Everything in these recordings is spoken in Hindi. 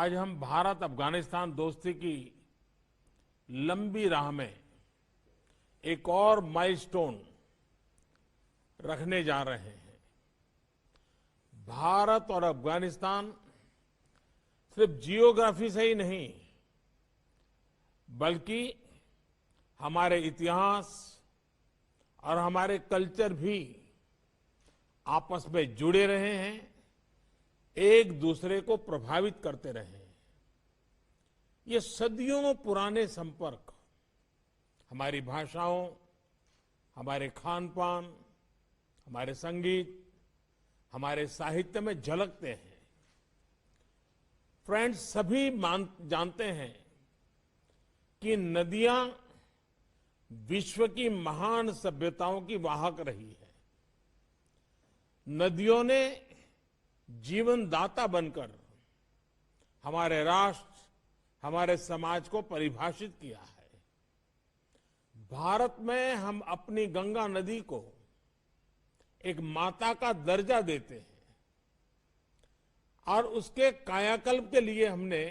आज हम भारत अफगानिस्तान दोस्ती की लंबी राह में एक और माइलस्टोन रखने जा रहे हैं। भारत और अफगानिस्तान सिर्फ जियोग्राफी से ही नहीं बल्कि हमारे इतिहास और हमारे कल्चर भी आपस में जुड़े रहे हैं, एक दूसरे को प्रभावित करते रहे हैं। ये सदियों पुराने संपर्क हमारी भाषाओं, हमारे खान पान, हमारे संगीत, हमारे साहित्य में झलकते हैं। फ्रेंड्स, सभी जानते हैं कि नदियां विश्व की महान सभ्यताओं की वाहक रही है। नदियों ने जीवनदाता बनकर हमारे राष्ट्र, हमारे समाज को परिभाषित किया है। भारत में हम अपनी गंगा नदी को एक माता का दर्जा देते हैं और उसके कायाकल्प के लिए हमने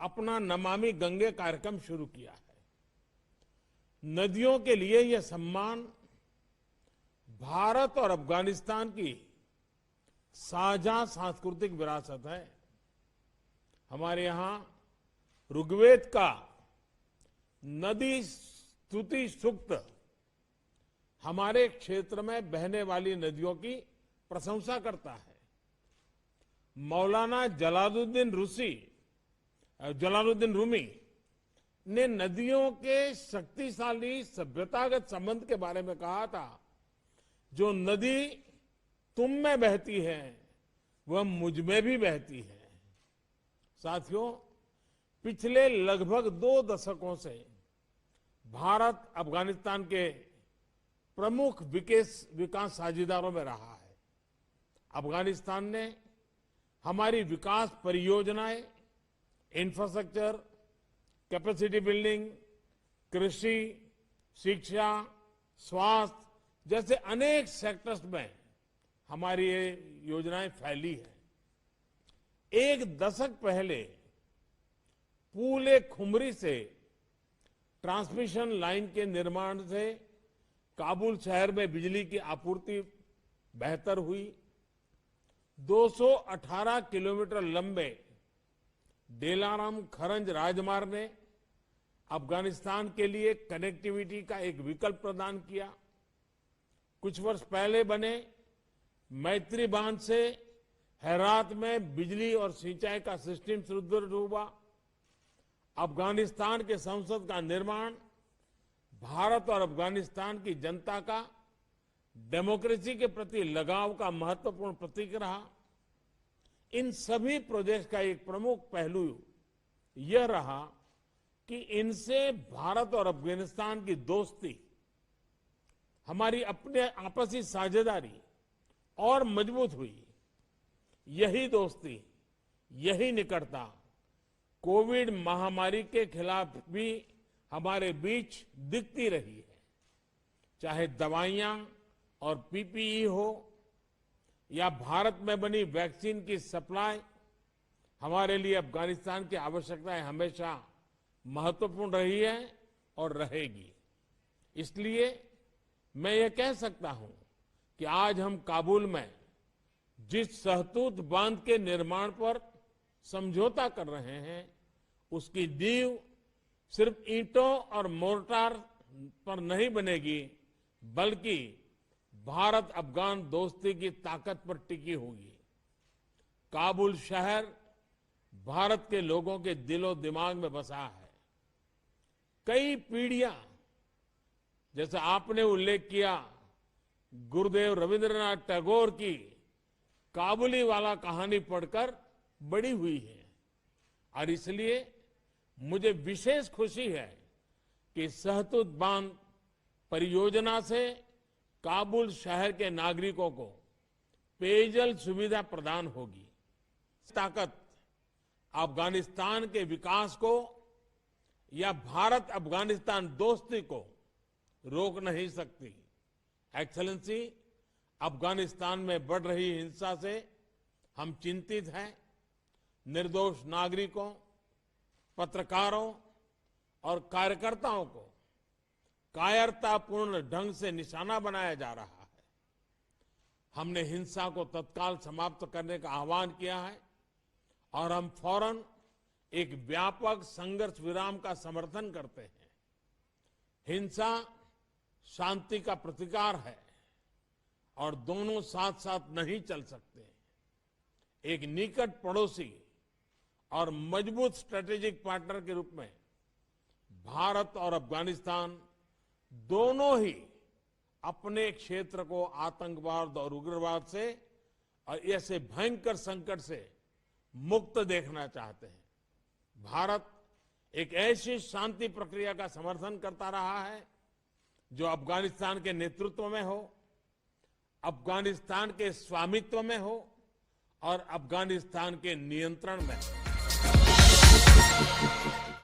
अपना नमामि गंगे कार्यक्रम शुरू किया है। नदियों के लिए यह सम्मान भारत और अफगानिस्तान की साझा सांस्कृतिक विरासत है। हमारे यहां ऋग्वेद का नदी स्तुति सूक्त हमारे क्षेत्र में बहने वाली नदियों की प्रशंसा करता है। मौलाना जलालुद्दीन रूमी ने नदियों के शक्तिशाली सभ्यतागत संबंध के बारे में कहा था, जो नदी तुम में बहती है वह मुझ में भी बहती है। साथियों, पिछले लगभग 2 दशकों से भारत अफगानिस्तान के प्रमुख विकास साझेदारों में रहा है। अफगानिस्तान ने हमारी विकास परियोजनाएं, इंफ्रास्ट्रक्चर, कैपेसिटी बिल्डिंग, कृषि, शिक्षा, स्वास्थ्य जैसे अनेक सेक्टर्स में हमारी ये योजनाएं फैली है। 1 दशक पहले पूले खुमरी से ट्रांसमिशन लाइन के निर्माण से काबुल शहर में बिजली की आपूर्ति बेहतर हुई। 218 किलोमीटर लंबे डेलाराम खरंज राजमार्ग ने अफगानिस्तान के लिए कनेक्टिविटी का एक विकल्प प्रदान किया। कुछ वर्ष पहले बने मैत्री बांध से हेरात में बिजली और सिंचाई का सिस्टम सुदृढ़ हुआ। अफगानिस्तान के संसद का निर्माण भारत और अफगानिस्तान की जनता का डेमोक्रेसी के प्रति लगाव का महत्वपूर्ण प्रतीक रहा। इन सभी प्रोजेक्ट का एक प्रमुख पहलू यह रहा कि इनसे भारत और अफगानिस्तान की दोस्ती, हमारी अपने आपसी साझेदारी और मजबूत हुई। यही दोस्ती, यही निकटता कोविड महामारी के खिलाफ भी हमारे बीच दिखती रही है। चाहे दवाइयां और पीपीई हो या भारत में बनी वैक्सीन की सप्लाई, हमारे लिए अफगानिस्तान की आवश्यकताएं हमेशा महत्वपूर्ण रही है और रहेगी। इसलिए मैं ये कह सकता हूं कि आज हम काबुल में जिस सहतूत बांध के निर्माण पर समझौता कर रहे हैं, उसकी नींव सिर्फ ईंटों और मोर्टार पर नहीं बनेगी, बल्कि भारत अफगान दोस्ती की ताकत पर टिकी होगी। काबुल शहर भारत के लोगों के दिलो दिमाग में बसा है। कई पीढ़ियां, जैसे आपने उल्लेख किया, गुरुदेव रविंद्रनाथ टैगोर की काबुली वाला कहानी पढ़कर बड़ी हुई है और इसलिए मुझे विशेष खुशी है कि सहतूत बांध परियोजना से काबुल शहर के नागरिकों को पेयजल सुविधा प्रदान होगी। ताकत अफगानिस्तान के विकास को या भारत अफगानिस्तान दोस्ती को रोक नहीं सकती। एक्सेलेंसी, अफगानिस्तान में बढ़ रही हिंसा से हम चिंतित हैं। निर्दोष नागरिकों, पत्रकारों और कार्यकर्ताओं को कायरतापूर्ण ढंग से निशाना बनाया जा रहा है। हमने हिंसा को तत्काल समाप्त करने का आह्वान किया है और हम फौरन एक व्यापक संघर्ष विराम का समर्थन करते हैं। हिंसा शांति का प्रतिकार है और दोनों साथ साथ नहीं चल सकते। एक निकट पड़ोसी और मजबूत स्ट्रेटेजिक पार्टनर के रूप में भारत और अफगानिस्तान दोनों ही अपने क्षेत्र को आतंकवाद और उग्रवाद से और ऐसे भयंकर संकट से मुक्त देखना चाहते हैं। भारत एक ऐसी शांति प्रक्रिया का समर्थन करता रहा है जो अफगानिस्तान के नेतृत्व में हो, अफगानिस्तान के स्वामित्व में हो और अफगानिस्तान के नियंत्रण में हो।